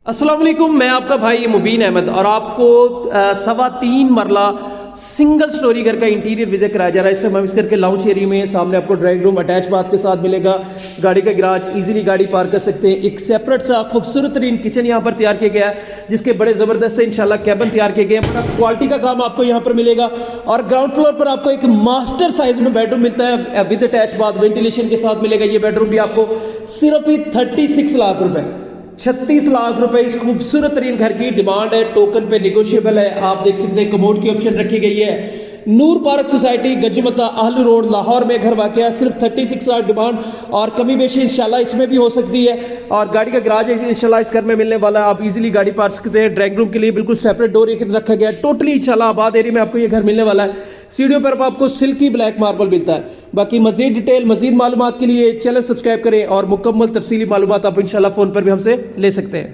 अस्सलाम वालेकुम, मैं आपका भाई मुबीन अहमद और आपको 3.25 मरला सिंगल स्टोरी घर का इंटीरियर विजिट कराया जा रहा है। इस समय हम इस घर के लाउंज एरिया में सामने आपको ड्राइंग रूम अटैच बाथ के साथ मिलेगा, गाड़ी का गैराज, इजीली गाड़ी पार्क कर सकते हैं। एक सेपरेट सा खूबसूरत तरीन किचन यहाँ पर तैयार किया गया है जिसके बड़े ज़बरदस्त से इंशाल्लाह कैबिन तैयार किए गए हैं। बड़ा क्वालिटी का काम आपको यहाँ पर मिलेगा और ग्राउंड फ्लोर पर आपको एक मास्टर साइज में बेडरूम मिलता है विद अटैच बाथ, वेंटिलेशन के साथ मिलेगा। ये बेडरूम भी आपको सिर्फ ही 36 लाख रुपए, 36 लाख रुपए इस खूबसूरत तरीन घर की डिमांड है। टोकन पे निगोशिएबल है। आप देख सकते हैं कमोड की ऑप्शन रखी गई है। नूर पार्क सोसाइटी, गजमता, आहलू रोड, लाहौर में घर वाक़ है। सिर्फ 36 लाख डिमांड और कमी बेशी इंशाल्लाह इसमें भी हो सकती है। और गाड़ी का गैराज इंशाल्लाह इस घर में मिलने वाला है। आप इजीली गाड़ी पार्क सकते हैं। ड्राइंग रूम के लिए बिल्कुल सेपरेट डोर रखा गया है। टोटली इंशाल्लाह आबाद एरिया में आपको ये घर मिलने वाला है। सीढ़ियों पर आपको सिल्की ब्लैक मार्बल मिलता है। बाकी मजीद डिटेल, मजीद मालूमात के लिए चैनल सब्सक्राइब करें और मुकम्मल तफसीली मालूमात आप इंशाल्लाह फ़ोन पर भी हमसे ले सकते हैं।